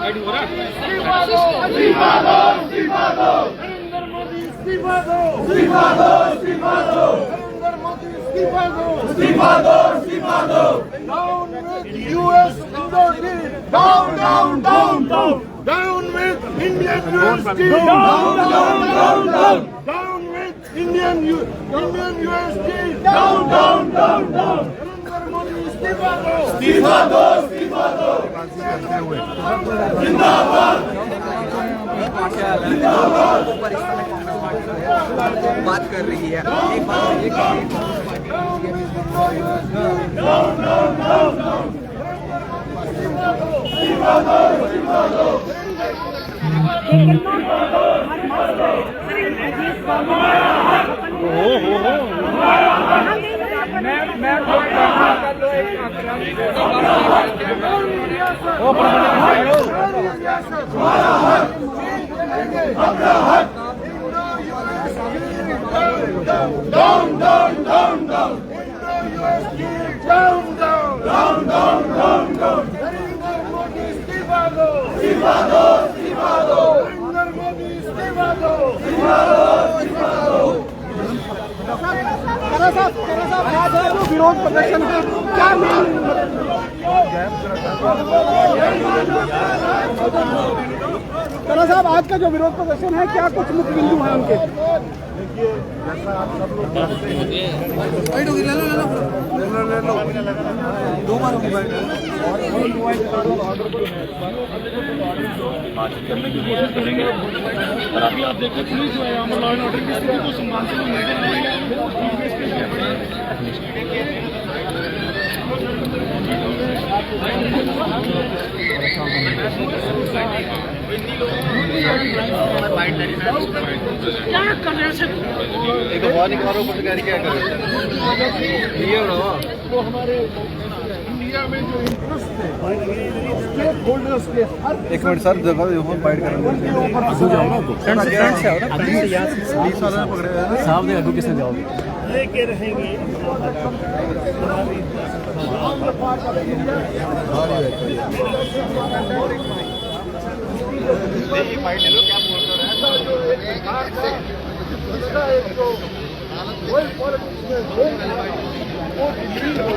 नरेंद्र मोदी इस्तीफा दो, इस्तीफा दो, इस्तीफा दो। नरेंद्र मोदी इस्तीफा दो, इस्तीफा दो, इस्तीफा दो। Down with US Indo deal, down, down, down, down. Down with Indian US deal, down, down, down, down. Down with Indian US deal, down, down, down, down. Narendra Modi इस्तीफा दो, इस्तीफा दो, इस्तीफा दो। जिंदाबाद, जिंदाबाद। बात कर रही है एक बात Down, down, down, down. Down, down, down, down, down, down. Narendra Modi इस्तीफा दो, इस्तीफा दो, इस्तीफा दो। नरेंद्र मोदी इस्तीफा दो, इस्तीफा दो, इस्तीफा दो। आज जो विरोध प्रदर्शन है क्या करा साहब, आज का जो विरोध प्रदर्शन है क्या कुछ मुख्य बिंदु है उनके? जैसा आप सब लोग दो बार बातचीत करने की कोशिश करेंगे। और अभी आप देखिए पुलिस जो है यहाँ लॉ एंड ऑर्डर की स्थिति को संभालते हुए नजर आ रही है। क्या कर रहे हैं? एक बार निकालो पत्रकारी क्या कर रहे हैं? ये वो हमारे इंडिया में जो इंटरेस्ट है स्टेक होल्डर्स के हर एक मिनट सर जगह बाइट करेंगे साहब ने आगू किसने जाओगे लेके रहेंगे। बाइट ले लो क्या बोल रहे हैं? इसका एक जो वर्ल्ड पॉलिटिक्स में वो लीड हो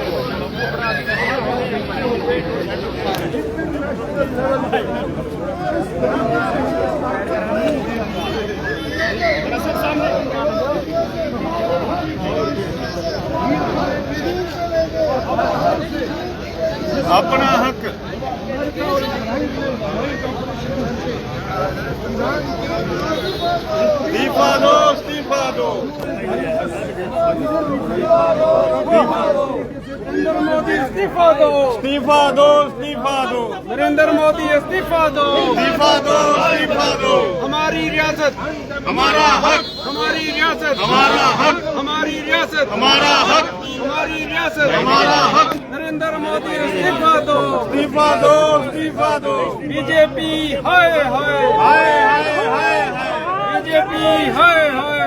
अपना हक इस्तीफा दो, इस्तीफा दो। नरेंद्र मोदी इस्तीफा दो, इस्तीफा दो, इस्तीफा दो। नरेंद्र मोदी इस्तीफा दो, इस्तीफा दो, इस्तीफा दो। हमारी रियासत, हमारा हक, हमारी रियासत, हमारा हक, हमारी रियासत, हमारा हक, हमारी रियासत, हमारा हक। नरेंद्र मोदी इस्तीफा दो, इस्तीफा दो, इस्तीफा दो। बीजेपी हाय हाय हाय हाय हाय बीजेपी हाय हाय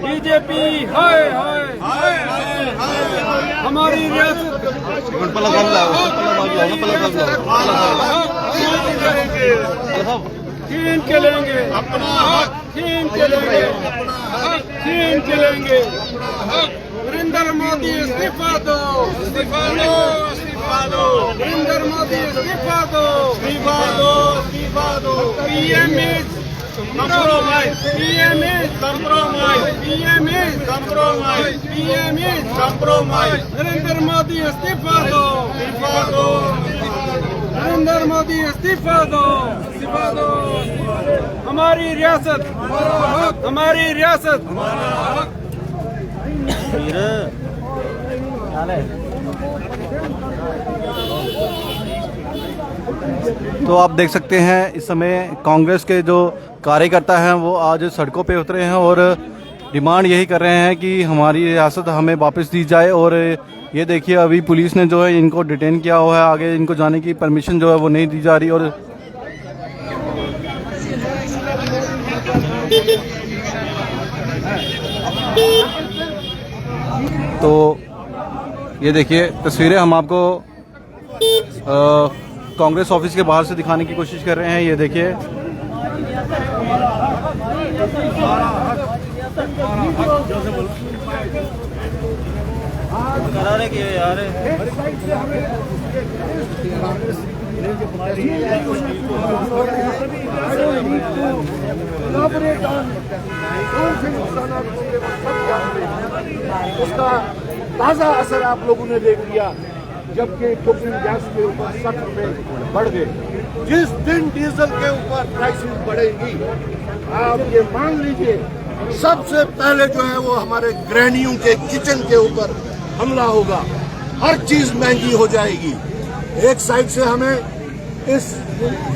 बीजेपी हाय हाय हमारी रियासत छीन के लेंगे, अपना हक, छीन के लेंगे, छीन के लेंगे। नरेंद्र मोदी इस्तीफा दो, इस्तीफा दो, इस्तीफा दो। नरेंद्र मोदी इस्तीफा दो, इस्तीफा दो, इस्तीफा दो। PM is compromise, PM is compromise, PM is compromise, PM is compromise। Narendra Modi इस्तीफा दो, इस्तीफा दो। नरेंद्र मोदी इस्तीफा दो, इस्तीफा दो। हमारी रियासत, हमारी रियासत, हमारा हक। तो आप देख सकते हैं इस समय कांग्रेस के जो कार्यकर्ता हैं वो आज सड़कों पे उतरे हैं और डिमांड यही कर रहे हैं कि हमारी रियासत हमें वापस दी जाए। और ये देखिए अभी पुलिस ने जो है इनको डिटेन किया हुआ है, आगे इनको जाने की परमिशन जो है वो नहीं दी जा रही। और तो ये देखिए तस्वीरें हम आपको कांग्रेस ऑफिस के बाहर से दिखाने की कोशिश कर रहे हैं। ये देखिए करारे किए यार। उसका ताजा असर आप लोगों ने देख लिया जबकि कुकिंग गैस के ऊपर 60 रुपए बढ़ गए। जिस दिन डीजल के ऊपर प्राइसेस बढ़ेगी आप ये मान लीजिए सबसे पहले जो है वो हमारे गृहिणियों के किचन के ऊपर हमला होगा। हर चीज महंगी हो जाएगी। एक साइड से हमें इस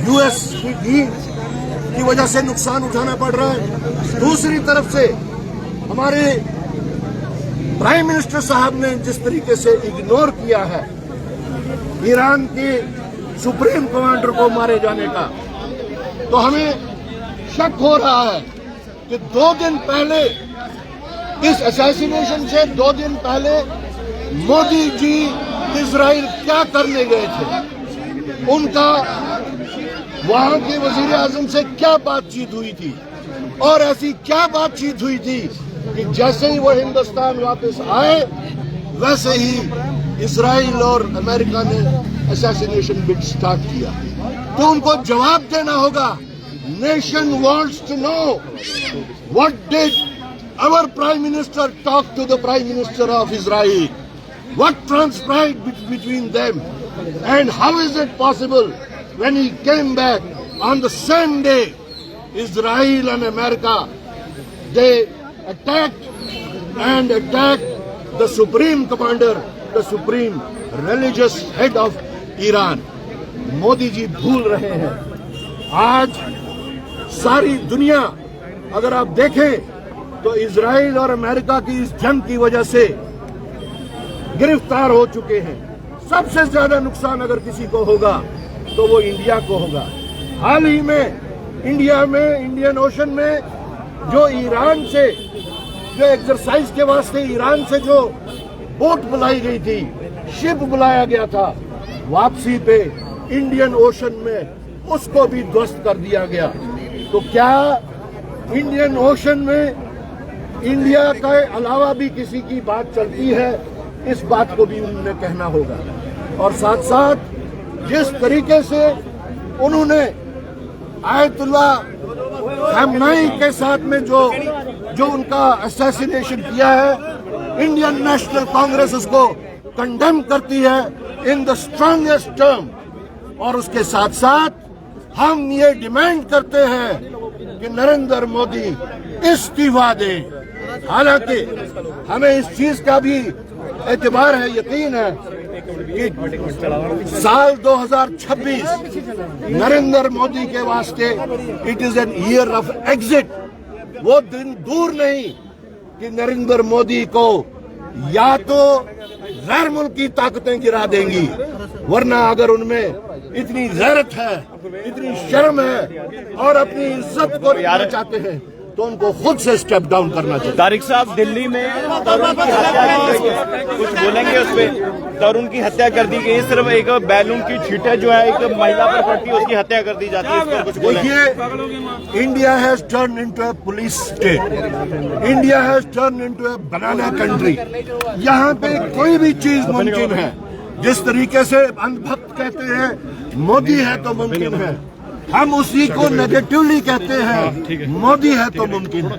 यूएस की डील की वजह से नुकसान उठाना पड़ रहा है, दूसरी तरफ से हमारे प्राइम मिनिस्टर साहब ने जिस तरीके से इग्नोर किया है ईरान के सुप्रीम कमांडर को मारे जाने का, तो हमें शक हो रहा है कि 2 दिन पहले इस असैसिनेशन से 2 दिन पहले मोदी जी इजराइल क्या करने गए थे, उनका वहां के वजीर आजम से क्या बातचीत हुई थी और ऐसी क्या बातचीत हुई थी कि जैसे ही वो हिंदुस्तान वापस आए वैसे ही इजराइल और अमेरिका ने असैसिनेशन बिड स्टार्ट किया। तो उनको जवाब देना होगा। Nation wants to know what did our prime minister talk to the prime minister of Israel, what transpired between them and how is it possible when he came back on the same day Israel and America they attacked the supreme commander, the supreme religious head of Iran। Modi ji भूल रहे हैं। आज सारी दुनिया अगर आप देखें तो इजराइल और अमेरिका की इस जंग की वजह से गिरफ्तार हो चुके हैं। सबसे ज्यादा नुकसान अगर किसी को होगा तो वो इंडिया को होगा। हाल ही में इंडिया में इंडियन ओशन में जो ईरान से जो एक्सरसाइज के वास्ते ईरान से जो बोट बुलाई गई थी, शिप बुलाया गया था, वापसी पे इंडियन ओशन में उसको भी ध्वस्त कर दिया गया। तो क्या इंडियन ओशन में इंडिया के अलावा भी किसी की बात चलती है? इस बात को भी उन्होंने कहना होगा। और साथ साथ जिस तरीके से उन्होंने आयतुल्ला खamenei के साथ में जो उनका असैसिनेशन किया है, इंडियन नेशनल कांग्रेस उसको कंडेम करती है इन द स्ट्रांगेस्ट टर्म। और उसके साथ साथ हम ये डिमांड करते हैं कि नरेंद्र मोदी इस्तीफा दें। हालांकि हमें इस चीज का भी एतबार है, यकीन है कि साल 2026 नरेंद्र मोदी के वास्ते it is an year of exit. वो दिन दूर नहीं कि नरेंद्र मोदी को या तो गैर मुल्की ताकतें गिरा देंगी, वरना अगर उनमें इतनी गैरत है, इतनी शर्म है और अपनी इज्जत को रखना चाहते हैं तो उनको खुद से स्टेप डाउन करना चाहिए। तारिक साहब, दिल्ली में तरुण की हत्या की गई है, कुछ बोलेंगे उस पर? तरुण की हत्या कर दी गई, सिर्फ एक बैलून की छींटे जो है एक महिला पर पड़ती है, उसकी हत्या कर दी जाती है, इस पर कुछ बोलेंगे? देखिए, India has turn into a police state, India has turn into a banana country. यहाँ पे कोई भी चीज मुमकिन है। जिस तरीके से अंधभक्त कहते हैं मोदी है तो मुमकिन है, हम उसी को नेगेटिवली कहते हैं मोदी है तो मुमकिन है।